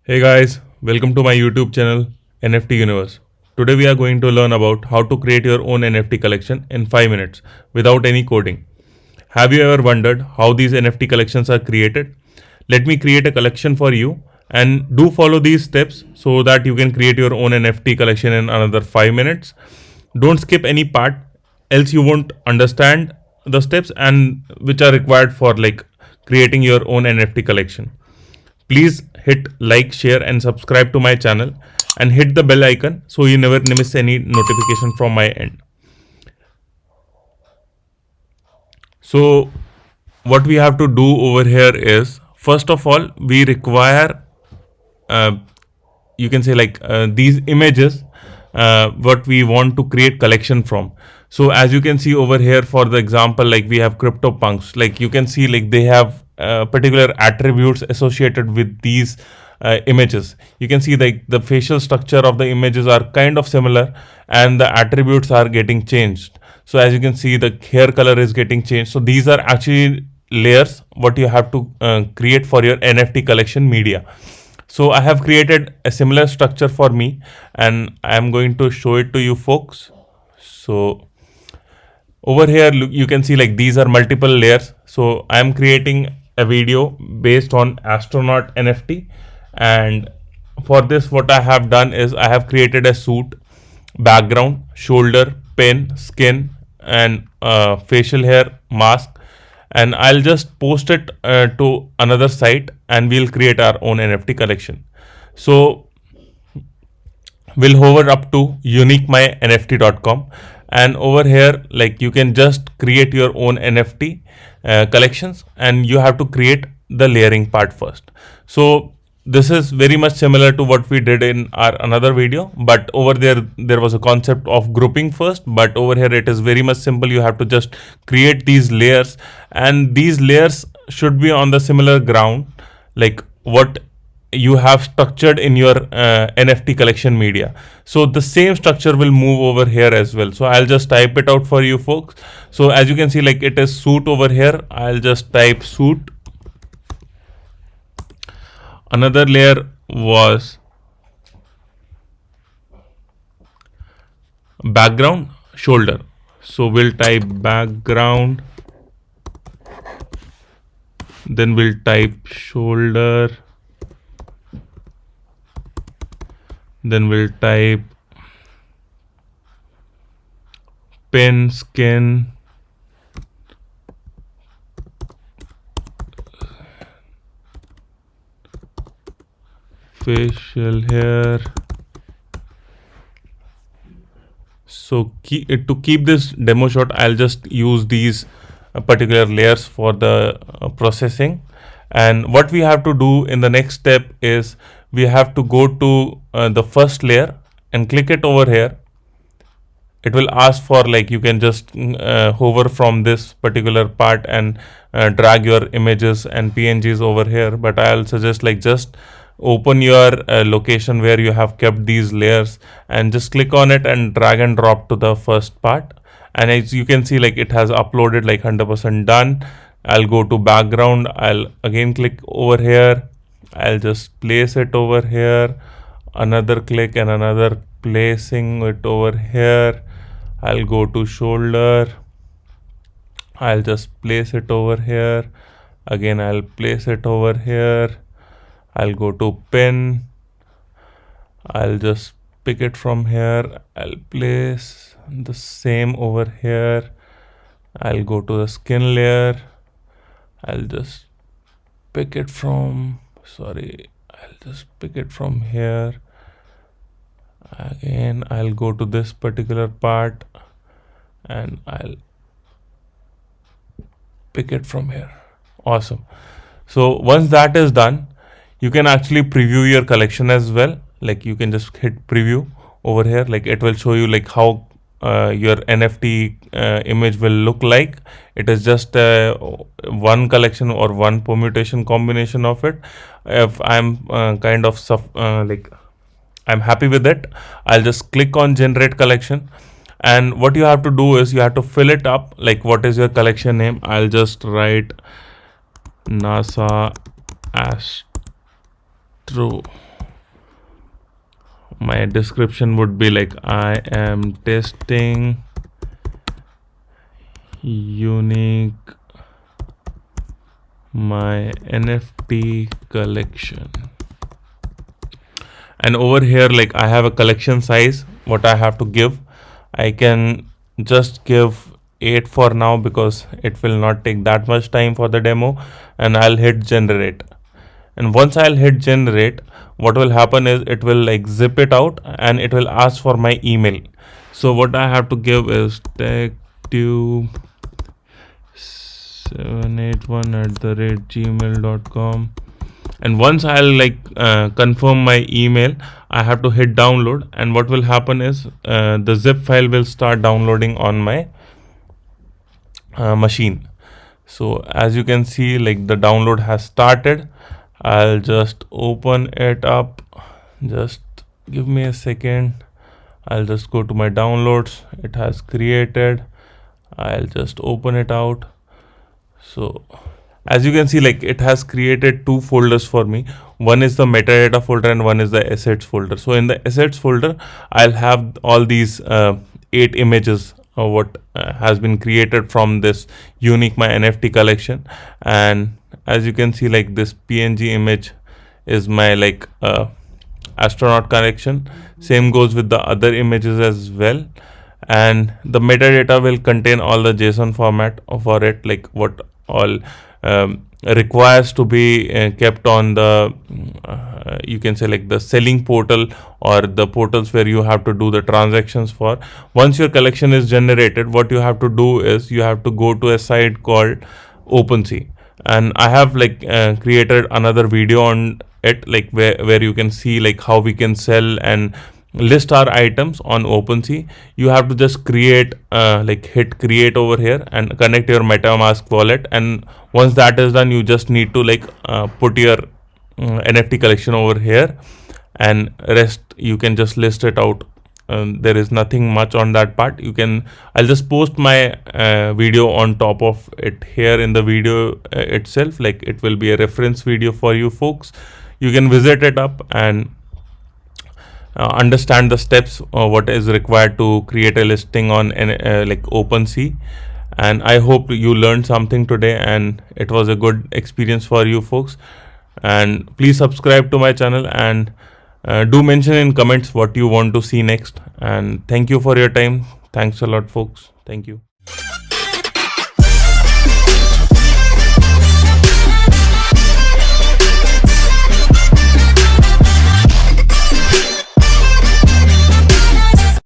Hey guys, welcome to my YouTube channel NFT Universe. Today we are going to learn about how to create your own NFT collection in 5 minutes without any coding. Have you ever wondered how these NFT collections are created? Let me create a collection for you and do follow these steps so that you can create your own NFT collection in another 5 minutes. Don't skip any part else you won't understand the steps and which are required for creating your own NFT collection. Please hit like, share and subscribe to my channel and hit the bell icon so you never miss any notification from my end. So what we have to do over here is, first of all, we require you can say these images what we want to create collection from. So as you can see over here, for the example, like we have CryptoPunks, like you can see like they have particular attributes associated with these images. You can see like the facial structure of the images are kind of similar and the attributes are getting changed. So as you can see, the hair color is getting changed. So these are actually layers what you have to create for your NFT collection media. So I have created a similar structure for me and I am going to show it to you folks. So over here you can see like these are multiple layers. So I am creating a video based on astronaut NFT, and for this what I have done is I have created a suit, background, shoulder, pin, skin and facial hair, mask, and I'll just post it to another site and we'll create our own NFT collection. So we'll hover up to uniquemynft.com and over here like you can just create your own NFT collections, and you have to create the layering part first. So this is very much similar to what we did in our another video, but over there was a concept of grouping first, but over here it is very much simple. You have to just create these layers, and these layers should be on the similar ground like what you have structured in your NFT collection media. So the same structure will move over here as well. So I'll just type it out for you folks. So as you can see, like it is suit over here. I'll just type suit. Another layer was background, shoulder. So we'll type background, then we'll type shoulder, then we'll type pin, skin, facial hair. So to keep this demo short, I'll just use these particular layers for the processing. And what we have to do in the next step is we have to go to the first layer and click it over here. It will ask for like you can just hover from this particular part and drag your images and PNGs over here, but I'll suggest like just open your location where you have kept these layers and just click on it and drag and drop to the first part. And as you can see, like it has uploaded like 100% done. I'll go to background. I'll again click over here. I'll just place it over here. Another click and another placing it over here. I'll go to shoulder. I'll just place it over here. Again, I'll place it over here. I'll go to pin. I'll just pick it from here. I'll place the same over here. I'll go to the skin layer. I'll just pick it from, I'll just pick it from here. Again, I'll go to this particular part and I'll pick it from here. Awesome. So once that is done, you can actually preview your collection as well. Like you can just hit preview over here. Like it will show you like how your NFT image will look like. It is just one collection or one permutation combination of it. If I'm I'm happy with it, I'll just click on generate collection. And what you have to do is you have to fill it up. Like what is your collection name? I'll just write NASA Astro My description would be like, I am testing unique my NFT collection. And over here, like, I have a collection size what I have to give. I can just give 8 for now because it will not take that much time for the demo, and I'll hit generate. And once I'll hit generate, what will happen is it will like zip it out and it will ask for my email. So what I have to give is techtube781@gmail.com. And once I'll like confirm my email, I have to hit download, and what will happen is the zip file will start downloading on my machine. So as you can see, like the download has started. I'll just open it up. Just give me a second. I'll just go to my downloads. It has created. I'll just open it out. So as you can see, like it has created 2 folders for me. One is the metadata folder and one is the assets folder. So in the assets folder, I'll have all these 8 images of what has been created from this unique my NFT collection. And as you can see, like this PNG image is my like astronaut collection. Same goes with the other images as well. And the metadata will contain all the JSON format for it, like what all requires to be kept on the you can say like the selling portal or the portals where you have to do the transactions for. Once your collection is generated, what you have to do is you have to go to a site called OpenSea, and I have like created another video on it, like where you can see like how we can sell and list our items on OpenSea. You have to just create like hit create over here and connect your MetaMask wallet, and once that is done, you just need to like put your NFT collection over here, and rest you can just list it out. There is nothing much on that part. I'll just post my video on top of it here in the video itself, like it will be a reference video for you folks. You can visit it up and understand the steps what is required to create a listing on like OpenSea. And I hope you learned something today and it was a good experience for you folks. And please subscribe to my channel and do mention in comments what you want to see next. And thank you for your time. Thanks a lot folks. Thank you.